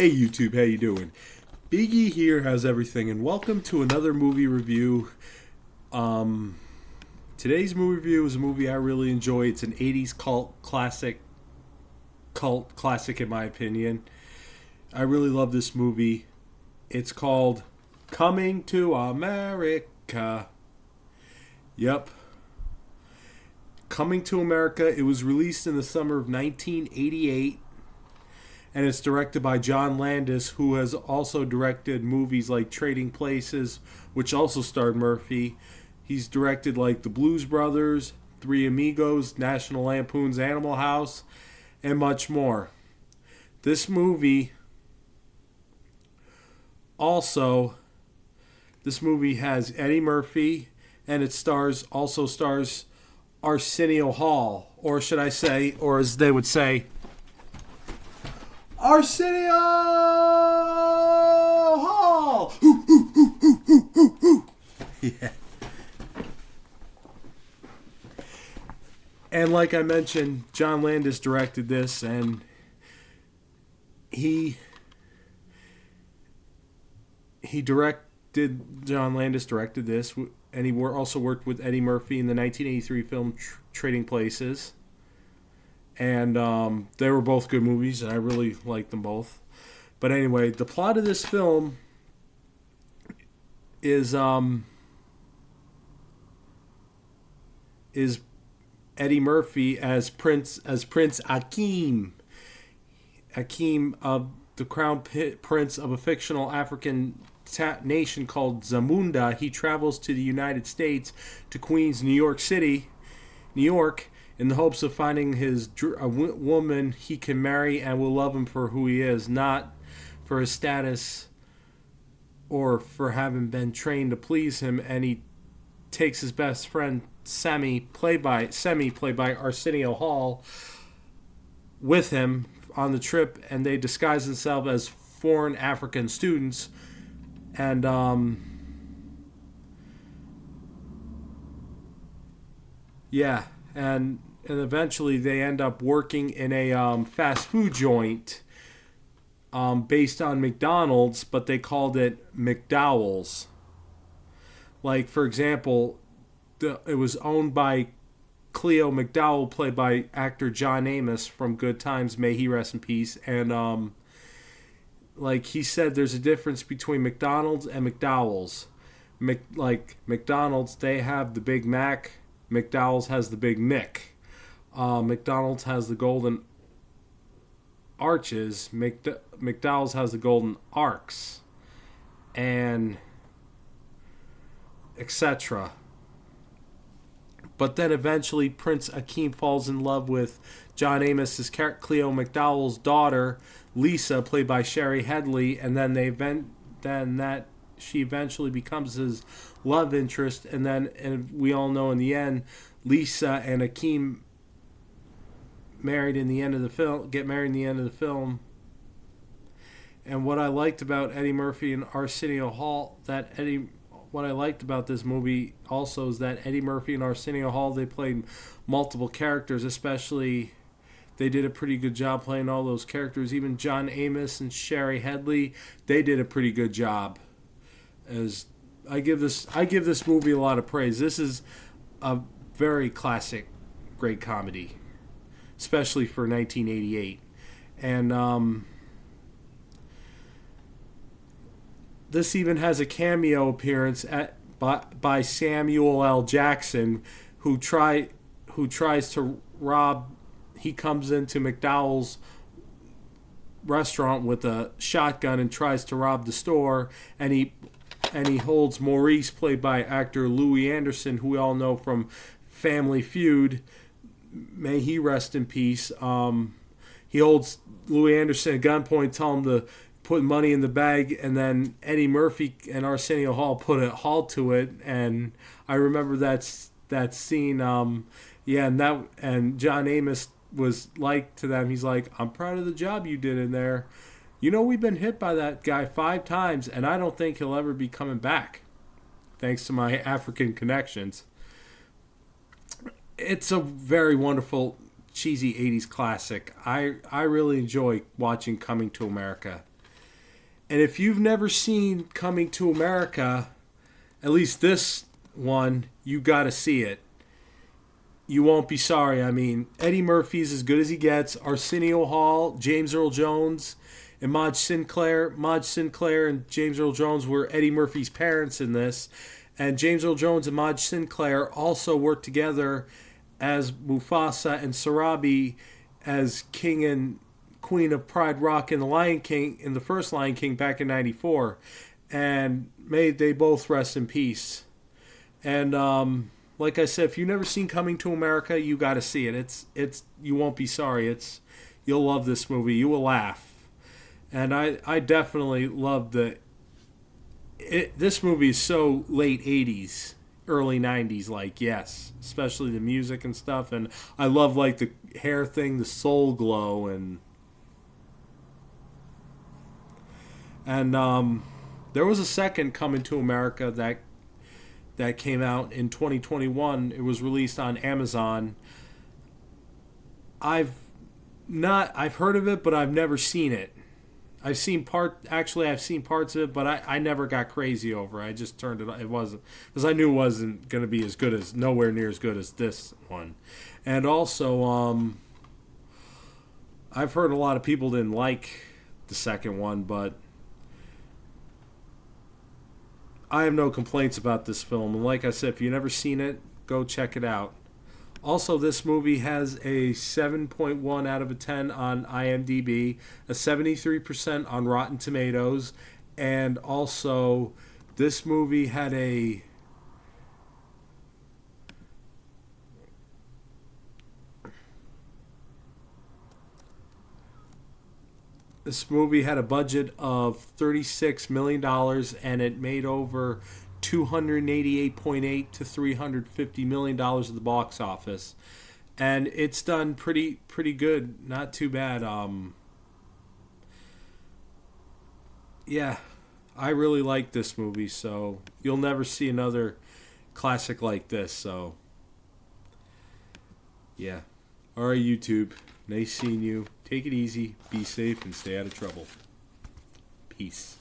Hey YouTube, how you doing? Biggie here has everything, and welcome to another movie review. Today's movie review is a movie I really enjoy. It's an 80s cult classic in my opinion. I really love this movie. It's called Coming to America. Yep. Coming to America. It was released in the summer of 1988. And it's directed by John Landis, who has also directed movies like Trading Places, which also starred Murphy. He's directed like The Blues Brothers, Three Amigos, National Lampoon's Animal House, and much more. This movie has Eddie Murphy, and it also stars Arsenio Hall, or should I say, or as they would say, Arsenio Hall! Yeah. And like I mentioned, John Landis directed this, and John Landis directed this, and he also worked with Eddie Murphy in the 1983 film Trading Places. And they were both good movies, and I really liked them both. But anyway, the plot of this film is Eddie Murphy as Prince Akeem, the crown prince of a fictional African nation called Zamunda. He travels to the United States, to Queens, New York, in the hopes of finding a woman he can marry and will love him for who he is, not for his status or for having been trained to please him. And he takes his best friend Semi, played by Arsenio Hall, with him on the trip, and they disguise themselves as foreign African students. And and eventually they end up working in a fast food joint based on McDonald's, but they called it McDowell's. Like, for example, it was owned by Cleo McDowell, played by actor John Amos from Good Times, may he rest in peace. And like he said, there's a difference between McDonald's and McDowell's. Like McDonald's, they have the Big Mac. McDowell's has the Big Mick. McDonald's has the golden arches. McDowell's has the golden arcs, and etc. But then eventually Prince Akeem falls in love with John Amos's Cleo McDowell's daughter, Lisa, played by Shari Headley, and then she eventually becomes his love interest, and we all know in the end, Lisa and Akeem get married in the end of the film. And what I liked about Eddie Murphy and Arsenio Hall, what I liked about this movie also is that Eddie Murphy and Arsenio Hall, they played multiple characters, especially they did a pretty good job playing all those characters. Even John Amos and Shari Headley, they did a pretty good job. As I give this movie a lot of praise. This is a very classic, great comedy, especially for 1988. And this even has a cameo appearance by Samuel L. Jackson, who tries to rob. He comes into McDowell's restaurant with a shotgun and tries to rob the store, and he holds Maurice, played by actor Louie Anderson, who we all know from Family Feud. May he rest in peace. He holds Louie Anderson at gunpoint, tell him to put money in the bag, and then Eddie Murphy and Arsenio Hall put a halt to it. And I remember that scene. And John Amos was like to them, he's like, "I'm proud of the job you did in there. You know, we've been hit by that guy 5 times, and I don't think he'll ever be coming back, thanks to my African connections." It's a very wonderful, cheesy 80s classic. I really enjoy watching Coming to America. And if you've never seen Coming to America, at least this one, you got to see it. You won't be sorry. I mean, Eddie Murphy's as good as he gets. Arsenio Hall, James Earl Jones, and Madge Sinclair. Madge Sinclair and James Earl Jones were Eddie Murphy's parents in this. And James Earl Jones and Madge Sinclair also worked together as Mufasa and Sarabi as King and Queen of Pride Rock in the Lion King, in the first Lion King back in '94. And may they both rest in peace. And like I said, if you've never seen Coming to America, you got to see it. It's you won't be sorry. You'll love this movie. You will laugh. And I definitely love this movie is so late 80s, early 90s, like, yes. Especially the music and stuff. And I love, like, the hair thing, the soul glow. And there was a second Coming to America that came out in 2021. It was released on Amazon. I've heard of it, but I've never seen it. I've seen parts of it, but I never got crazy over it. I just turned it on. It wasn't, because I knew it wasn't going to be nowhere near as good as this one. And also, I've heard a lot of people didn't like the second one, but I have no complaints about this film. And like I said, if you've never seen it, go check it out. Also, this movie has a 7.1 out of a 10 on IMDb, a 73% on Rotten Tomatoes, and also this movie had a budget of $36 million, and it made over $288.8 to $350 million at the box office, and it's done pretty good, not too bad. Yeah, I really like this movie, so you'll never see another classic like this. So yeah, all right, YouTube, nice seeing you. Take it easy, be safe, and stay out of trouble. Peace.